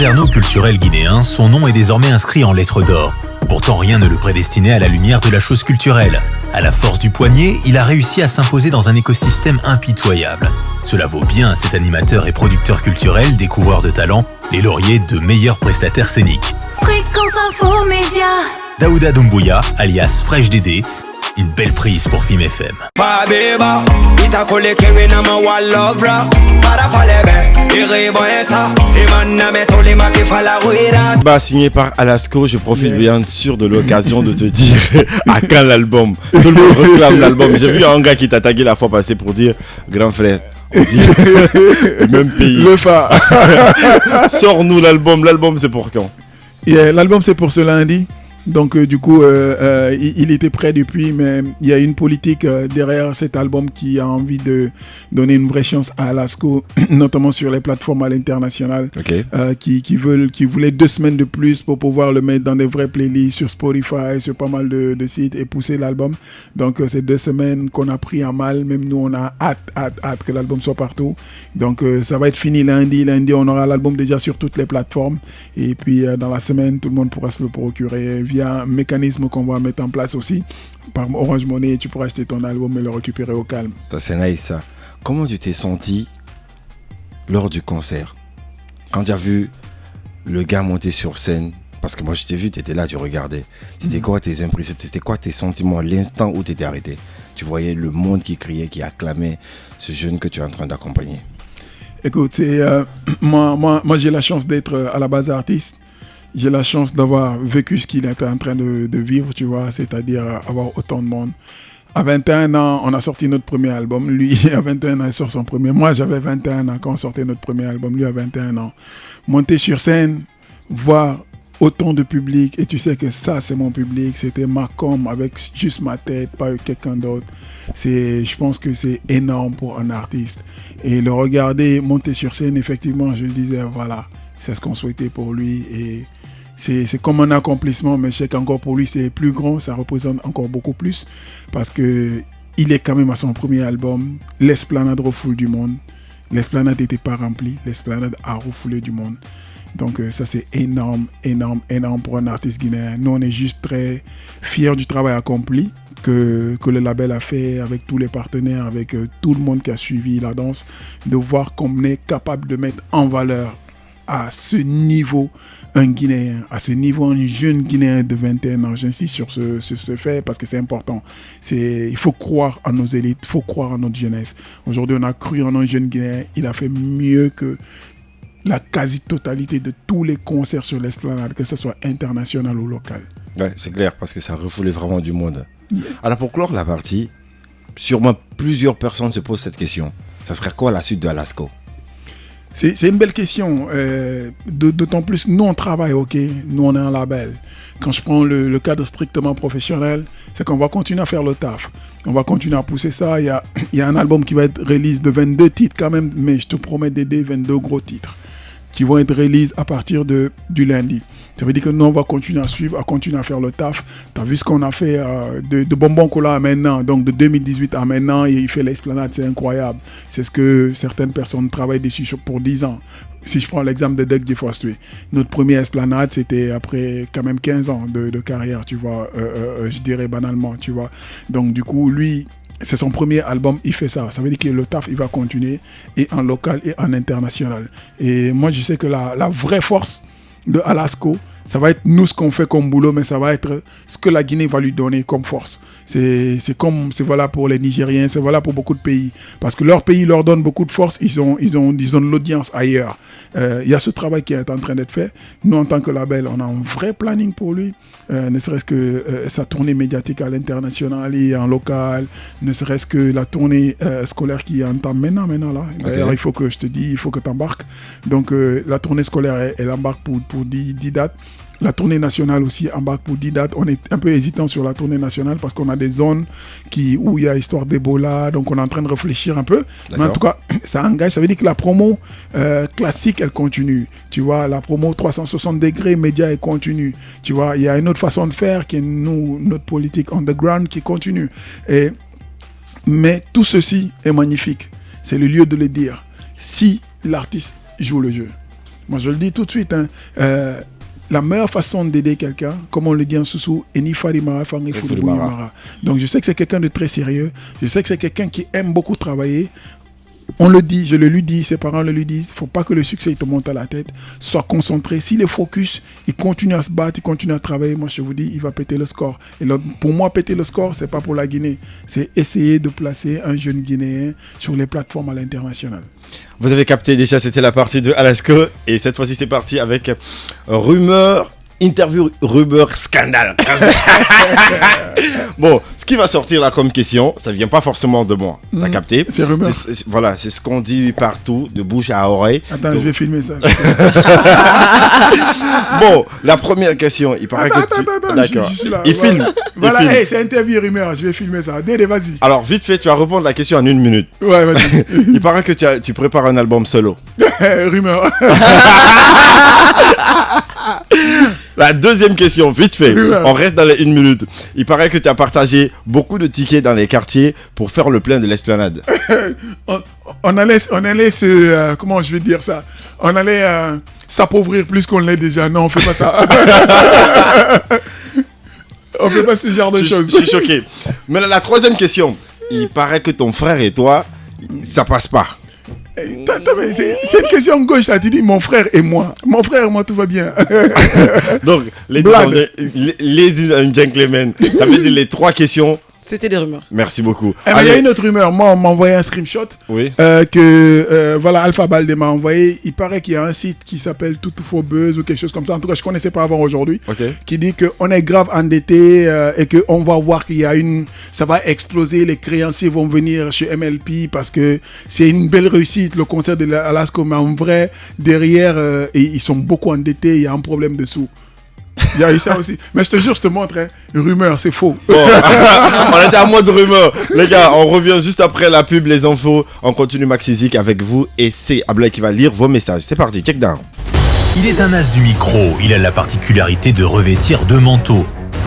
Moderno culturel guinéen, son nom est désormais inscrit en lettres d'or. Pourtant, rien ne le prédestinait à la lumière de la chose culturelle. À la force du poignet, il a réussi à s'imposer dans un écosystème impitoyable. Cela vaut bien à cet animateur et producteur culturel, découvreur de talent, les lauriers de meilleurs prestataires scéniques. Fréquence Info Média. Daouda Doumbouya, alias Fresh Dédé, une belle prise pour Film FM. Signé par Alasco, je profite bien sûr de l'occasion de te dire à quand l'album. Tout le monde réclame l'album. J'ai vu un gars qui t'a tagué la fois passée pour dire grand frère. On dit le même pays. Le phare. Sors-nous l'album. L'album c'est pour quand? L'album c'est pour ce lundi. Donc du coup, il était prêt depuis, mais il y a une politique derrière cet album qui a envie de donner une vraie chance à Alasco, notamment sur les plateformes à l'international, okay. qui voulaient 2 semaines de plus pour pouvoir le mettre dans des vraies playlists sur Spotify, sur pas mal de sites et pousser l'album. Donc c'est 2 semaines qu'on a pris à mal, même nous on a hâte que l'album soit partout. Donc ça va être fini lundi, on aura l'album déjà sur toutes les plateformes et puis dans la semaine tout le monde pourra se le procurer via un mécanisme qu'on va mettre en place aussi. Par Orange Money, tu pourras acheter ton album et le récupérer au calme. Ça c'est nice ça. Comment tu t'es senti lors du concert? Quand tu as vu le gars monter sur scène, parce que moi je t'ai vu, tu étais là, tu regardais. C'était quoi tes impressions? C'était quoi tes sentiments l'instant où tu étais arrêté? Tu voyais le monde qui criait, qui acclamait ce jeune que tu es en train d'accompagner. Écoute, moi j'ai la chance d'être à la base artiste. J'ai la chance d'avoir vécu ce qu'il était en train de vivre, tu vois, c'est-à-dire avoir autant de monde. À 21 ans, on a sorti notre premier album. Lui, à 21 ans, il sort son premier. Moi, j'avais 21 ans quand on sortait notre premier album. Lui, à 21 ans. Monter sur scène, voir autant de public, et tu sais que ça, c'est mon public. C'était ma com avec juste ma tête, pas quelqu'un d'autre. Je pense que c'est énorme pour un artiste. Et le regarder monter sur scène, effectivement, je disais, voilà, c'est ce qu'on souhaitait pour lui. Et c'est comme un accomplissement, mais je sais qu'encore pour lui, c'est plus grand, ça représente encore beaucoup plus, parce qu'il est quand même à son premier album. L'Esplanade refoule du monde. L'Esplanade n'était pas remplie, l'Esplanade a refoulé du monde. Donc ça, c'est énorme pour un artiste guinéen. Nous, on est juste très fiers du travail accompli que le label a fait avec tous les partenaires, avec tout le monde qui a suivi la danse, de voir qu'on est capable de mettre en valeur à ce niveau un Guinéen, à ce niveau un jeune Guinéen de 21 ans. J'insiste sur ce fait parce que c'est important. Il faut croire en nos élites, il faut croire en notre jeunesse. Aujourd'hui, on a cru en un jeune Guinéen, il a fait mieux que la quasi-totalité de tous les concerts sur l'Esplanade, que ce soit international ou local. Ouais, c'est clair, parce que ça refoulait vraiment du monde. Yeah. Alors pour clore la partie, sûrement plusieurs personnes se posent cette question. Ça serait quoi la suite de Alasco? C'est une belle question, d'autant plus, nous on travaille, ok, nous on est un label. Quand je prends le cadre strictement professionnel, c'est qu'on va continuer à faire le taf. On va continuer à pousser ça, il y a un album qui va être release de 22 titres quand même, mais je te promets d'aider 22 gros titres qui vont être release à partir du lundi. Ça veut dire que nous, on va continuer à suivre, à continuer à faire le taf. Tu as vu ce qu'on a fait de Bonbon Cola à maintenant, donc de 2018 à maintenant, et il fait l'Esplanade, c'est incroyable. C'est ce que certaines personnes travaillent dessus pour 10 ans. Si je prends l'exemple de Doug DeForestry, notre première Esplanade, c'était après quand même 15 ans de carrière, tu vois, je dirais banalement, tu vois. Donc du coup, lui, c'est son premier album, il fait ça. Ça veut dire que le taf, il va continuer, et en local et en international. Et moi, je sais que la vraie force de Alasco, ça va être nous ce qu'on fait comme boulot, mais ça va être ce que la Guinée va lui donner comme force. C'est voilà pour les Nigériens, c'est voilà pour beaucoup de pays. Parce que leur pays leur donne beaucoup de force, ils ont de l'audience ailleurs. Il y a ce travail qui est en train d'être fait. Nous, en tant que label, on a un vrai planning pour lui. Ne serait-ce que sa tournée médiatique à l'international et en local, ne serait-ce que la tournée scolaire qui entame maintenant là. D'ailleurs, okay. Il faut que je te dise, il faut que tu embarques. Donc, la tournée scolaire, elle embarque pour 10 dates. La tournée nationale aussi embarque pour 10 dates. On est un peu hésitant sur la tournée nationale parce qu'on a des zones où il y a histoire d'Ebola. Donc, on est en train de réfléchir un peu. D'accord. Mais en tout cas, ça engage. Ça veut dire que la promo classique, elle continue. Tu vois, la promo 360 degrés média, elle continue. Tu vois, il y a une autre façon de faire qui est notre politique underground qui continue. Mais tout ceci est magnifique. C'est le lieu de le dire. Si l'artiste joue le jeu. Moi, je le dis tout de suite. Hein, la meilleure façon d'aider quelqu'un, comme on le dit en Soussou, donc je sais que c'est quelqu'un de très sérieux. Je sais que c'est quelqu'un qui aime beaucoup travailler. On le dit, je le lui dis, ses parents le lui disent. Il ne faut pas que le succès il te monte à la tête. Sois concentré. S'il est focus, il continue à se battre, il continue à travailler. Moi, je vous dis, il va péter le score. Et là, pour moi, péter le score, ce n'est pas pour la Guinée. C'est essayer de placer un jeune Guinéen sur les plateformes à l'international. Vous avez capté déjà, c'était la partie de Alasco. Et cette fois-ci, c'est parti avec rumeur. Interview, rumeur, scandale. Bon, ce qui va sortir là comme question, ça vient pas forcément de moi. T'as capté? C'est rumeur. Voilà, c'est ce qu'on dit partout, de bouche à oreille. Attends, je vais filmer ça. Bon, la première question, il paraît Attends, D'accord. je suis là, Il voilà. filme. Voilà, Il filme. hey, c'est interview rumeur, je vais filmer ça. Dédé, vas-y. Alors, vite fait, tu vas répondre à la question en 1 minute. Ouais, vas-y. Il paraît que tu prépares un album solo. Rumeur. La deuxième question, vite fait. On reste dans les 1 minute. Il paraît que tu as partagé beaucoup de tickets dans les quartiers pour faire le plein de l'esplanade. on allait se... comment je vais dire ça? On allait s'appauvrir plus qu'on l'est déjà. Non, on fait pas ça. On fait pas ce genre de choses. Je suis choqué. Mais la troisième question. Il paraît que ton frère et toi, ça passe pas. Attends, mais c'est une question gauche, là. Tu dis mon frère et moi. Mon frère et moi, tout va bien. Donc, les gentlemen, ça veut dire les 3 questions. C'était des rumeurs. Merci beaucoup. Il y a une autre rumeur. Moi, on m'a envoyé un screenshot Oui. voilà, Alpha Baldé m'a envoyé. Il paraît qu'il y a un site qui s'appelle Toutoufo Buzz ou quelque chose comme ça. En tout cas, je ne connaissais pas avant aujourd'hui. Okay. Qui dit qu'on est grave endetté et qu'on va voir qu'il y a ça va exploser. Les créanciers vont venir chez MLP parce que c'est une belle réussite, le concert de Alasco. Mais en vrai, derrière, ils sont beaucoup endettés. Il y a un problème dessous. Il y a eu ça aussi. Mais je te jure, je te montre. Hein. Rumeur, c'est faux. Bon, on était à moins de rumeurs. Les gars, on revient juste après la pub, les infos. On continue Maxizik avec vous. Et c'est Ablaye qui va lire vos messages. C'est parti, check down. Il est un as du micro. Il a la particularité de revêtir 2 manteaux.